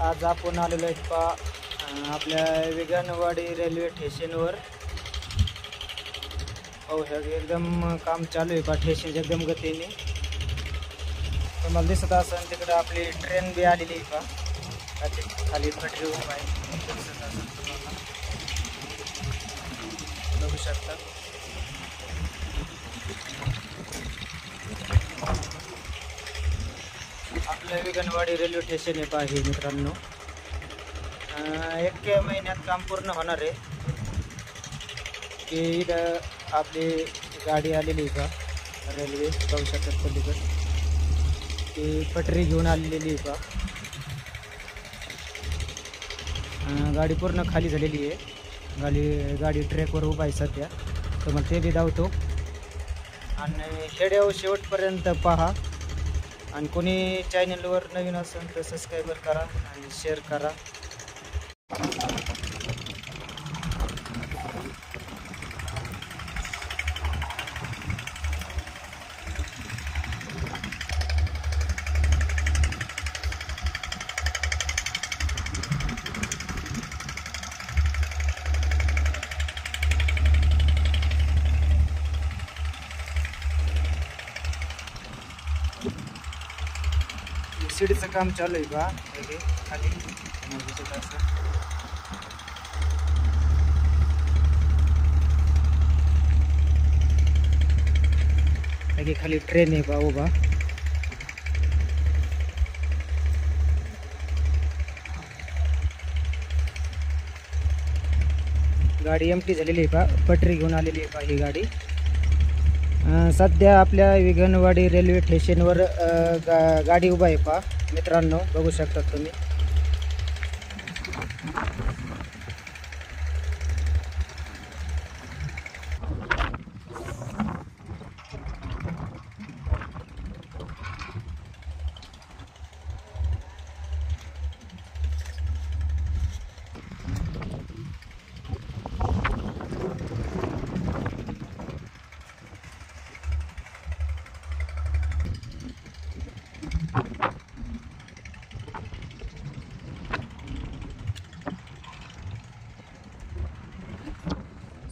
आज आपण आलेलो आहेत आपल्या विगणवाडी रेल्वे स्टेशनवर. हे एकदम काम चालू आहे स्टेशन एकदम गतीने. तुम्हाला दिसत असेल तिकडे आपली ट्रेन बी आलेली आहे खाली पटरी उभा आहे. दिसत असेल तुम्हाला, बघू शकता. आपल्या विगणवाडी रेल्वे स्टेशन आहे मित्रांनो. 1 महिन्यात काम पूर्ण होणार आहे. की इथं आपली गाडी आलेली आहे रेल्वे, बघू शकतात पलीकडे ती पटरी घेऊन आलेली आहे गाडी पूर्ण खाली झालेली आहे. गाडी ट्रॅकवर उभा आहे सध्या. तर मग ते बी धावतो. आणि व्हिडिओ शेवटपर्यंत पहा. आणि कोणी चॅनलवर नवीन असेल तर सबस्क्राईब करा आणि शेअर करा. शिडीचं काम चालू आहे खाली. खाली ट्रेन आहे उभा. गाडी एमटी झालेली आहे पटरी घेऊन आलेली आहे ही गाडी. सध्या आपल्या विगणवाडी रेल्वे स्टेशनवर गाडी उभा आहे मित्रांनो, बघू शकता तुम्ही.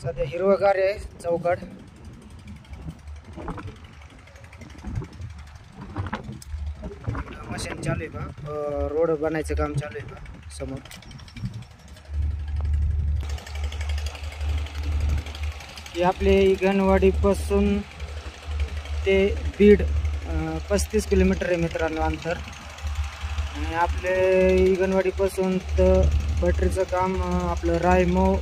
सध्या हिरवगार आहे चौकट. मशीन चालू आहे रोड बनायचं काम चालू आहे समोर. ही आपले विगणवाडी पासून ते बीड 35 किलोमीटर आहे मित्रांनो अंतर. आणि आपले विगणवाडी पासून तर पटरीचं काम आपलं रायमो,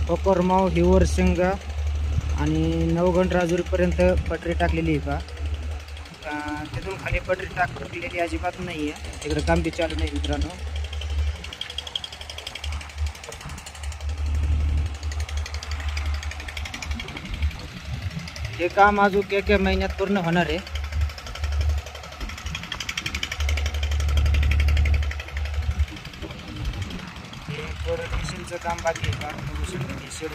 कोकरमाव, हिवरसिंगा आणि नवगण राजुरीपर्यंत पटरी टाकलेली आहे तिथून खाली पटरी टाकलेली अजिबात नाही आहे. तिकडे काम बी चालू नाही मित्रांनो. हे काम अजून 1 महिन्यात पूर्ण होणार आहे. मशीनचं काम बाकी आहे बघू शकता. शिड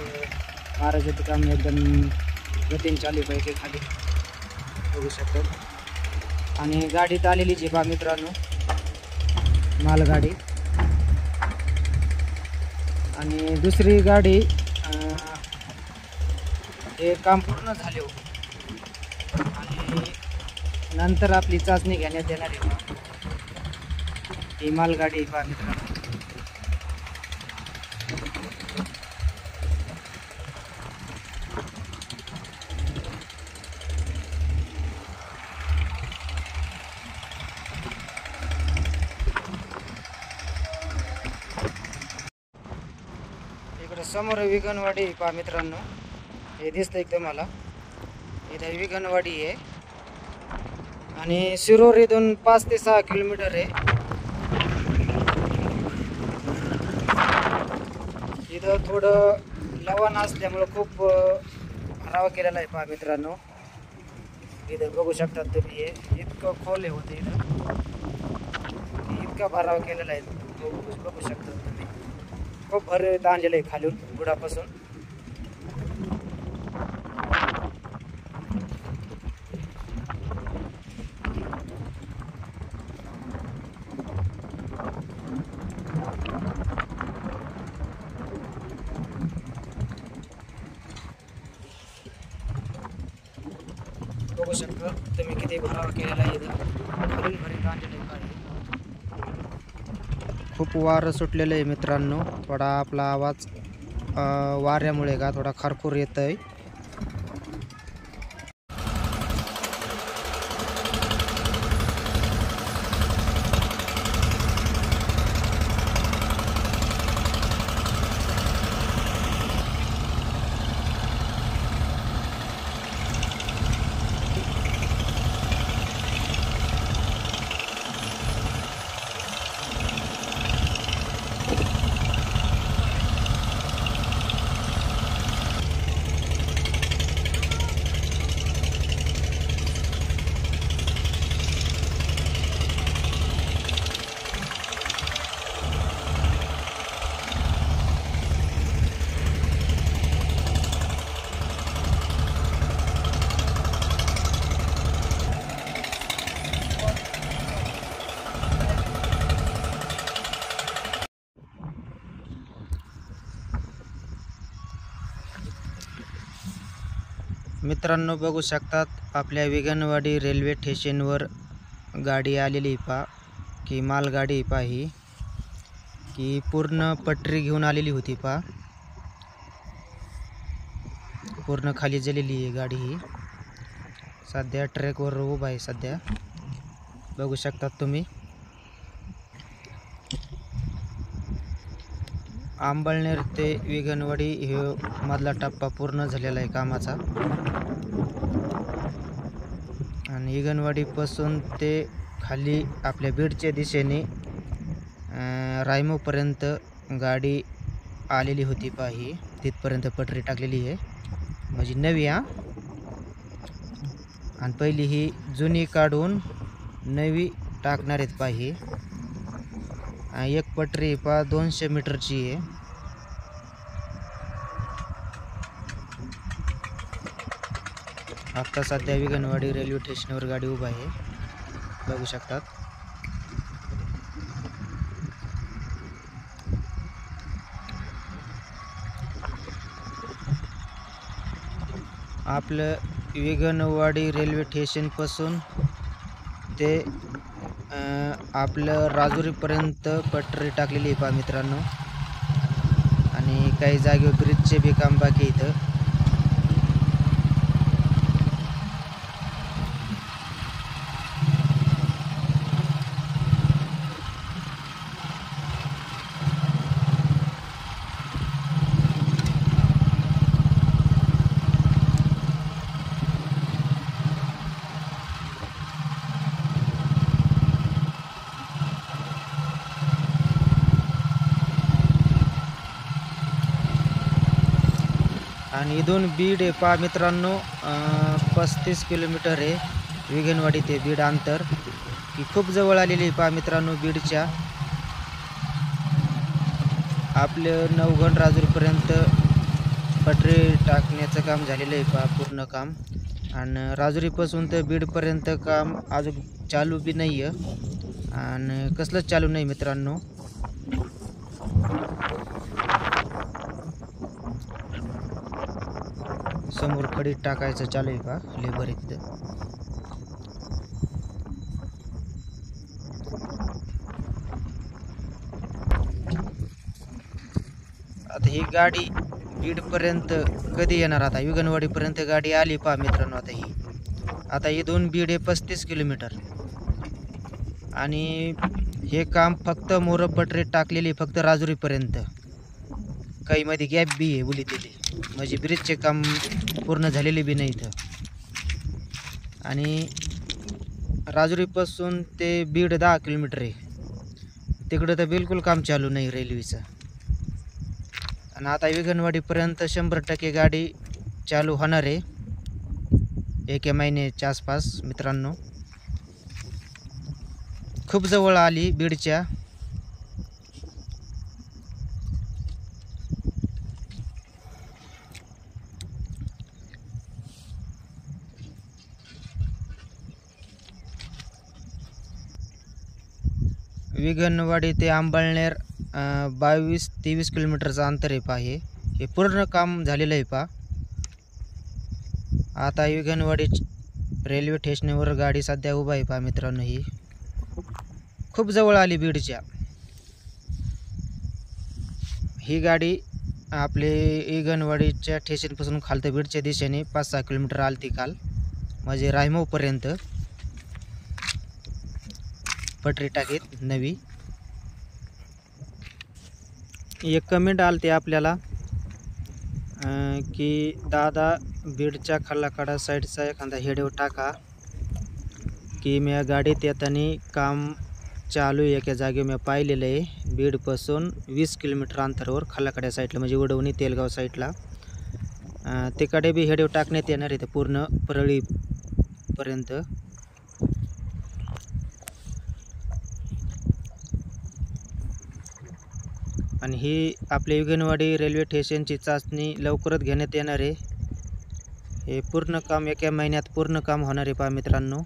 महाराजाचं काम एकदम गतीने चालू आहे खाली, बघू शकतात. आणि गाडीत आलेलीच आहे मित्रांनो, मालगाडी. आणि दुसरी गाडी हे काम पूर्ण झाले आणि नंतर आपली चाचणी घेण्यात येणार आहे. ही मालगाडी मित्रांनो. समोर विगणवाडी मित्रांनो, हे दिसतंय तुम्हाला. इथे विगणवाडी आहे आणि शिरोर इथून 5 ते 6 किलोमीटर आहे. इथं थोडं लवण असल्यामुळं खूप भरावा केलेला आहे मित्रांनो. इथं बघू शकता तुम्ही, हे इतकं खोल होते इथं, इतका भरावा केलेला आहे बघू शकता तुम्ही. खूप भर आणलेलं आहे खालून बुडापासून. बघू शकता तुम्ही किती भरावा केलेला आहे इथं भरून भरीत आणलेलं आहे. खूप वारं सुटलेलं आहे मित्रांनो. थोडा आपला आवाज वाऱ्यामुळे का थोडा खरखूर येत आहे. मित्रांनो बघू शकतात आपल्या विगणवाडी रेल्वे स्टेशनवर गाडी आलेली पहा की मालगाडी पहा ही की पूर्ण पटरी घेऊन आलेली होती पहा. पूर्ण खाली झालेली आहे गाडी ही. सध्या ट्रॅकवर उभा आहे सध्या बघू शकतात तुम्ही. आंबळनेर ते विगणवाडी हे मधला टप्पा पूर्ण झालेला आहे कामाचा आणि विगणवाडीपासून ते खाली आपल्या बीडच्या दिशेने रायमोपर्यंत गाडी आलेली होती पहा ही. तिथपर्यंत पटरी टाकलेली आहे म्हणजे नवी आणि पहिली ही जुनी काढून नवी टाकणार आहेत पहा ही. एक पटरी पहा 200 मीटरची आहे. आता सध्या विगणवाडी रेल्वे स्टेशनवर गाडी उभा आहे बघू शकतात. आपलं विगणवाडी रेल्वे स्टेशनपासून ते आपलं राजुरीपर्यंत पटरी टाकलेली आहे पहा मित्रांनो. आणि काही जागेवर ब्रिजचे बी काम बाकी इथं. आणि इथून बीड आहे पहा मित्रांनो 35 किलोमीटर आहे विगणवाडी ते बीड अंतर की खूप जवळ आलेली आहे पहा मित्रांनो. बीडच्या आपलं नवघण राजुरीपर्यंत पटरी टाकण्याचं काम झालेलं आहे पहा पूर्ण काम. आणि राजुरीपासून तर बीडपर्यंत काम अजून चालू बी नाही आहे आणि कसलंच चालू नाही मित्रांनो. समोर खडी टाकायचं चालू आहे का लेबर आहे तिथं. आता ही गाडी बीडपर्यंत कधी येणार. आता विगणवाडीपर्यंत गाडी आली पहा मित्रांनो. आता इथून बीड हे 35 किलोमीटर आणि हे काम फक्त मोरपटरी टाकलेली फक्त राजुरीपर्यंत. काही मध्ये गॅप बी आहे बुलीतेली म्हणजे ब्रिजचे काम पूर्ण झालेले बी नाही इथं. आणि राजुरीपासून ते बीड 10 किलोमीटर आहे. तिकडं तर बिलकुल काम चालू नाही रेल्वेचं. आणि आता विगणवाडीपर्यंत 100% गाडी चालू होणार आहे 1 महिन्याच्या आसपास मित्रांनो. खूप जवळ आली बीडच्या. विगणवाडी ते आंबळनेर 22-23 किलोमीटरचं अंतर आहे पहा. हे पूर्ण काम झालेलं आहे पहा. आता विगणवाडी रेल्वे स्टेशनवर गाडी सध्या उभा आहे पहा मित्रांनो. ही खूप जवळ आली बीडच्या. ही गाडी आपले इगनवाडीच्या स्टेशनपासून खालतं बीडच्या दिशेने 5-6 किलोमीटर आली ती काल, म्हणजे रायमोपर्यंत पटरी टाकीत नवी. एक कमेंट आलते आपल्याला की दादा बीडच्या खल्लाकडा साईडचा एखादा हेडो टाका, की मी गाडीत येताना काम चालू एका जागेवर मी पाहिलेलं आहे. बीडपासून 20 किलोमीटर अंतरावर खल्लाकडा साईडला, म्हणजे वडवणी तेलगाव साईडला. तिकडे बी हेडो टाकण्यात येणार आहे पूर्ण परळीपर्यंत. आणि ही आपल्या इगनवाडी रेल्वे स्टेशनची चाचणी लवकरच घेण्यात येणार आहे. हे पूर्ण काम एका महिन्यात पूर्ण काम होणार आहे पहा मित्रांनो.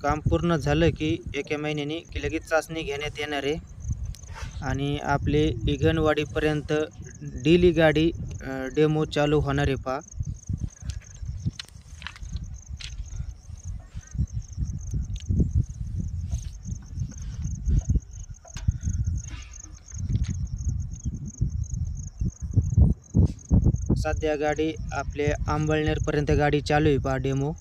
काम पूर्ण झालं की एका महिन्याने की लगेच चाचणी घेण्यात येणार आहे. आणि आपले इगनवाडीपर्यंत डेली गाडी डेमो चालू होणार आहे पहा. सध्या गाडी आपले अंबळनेरपर्यंत गाडी चालू आहे पहा डेमो.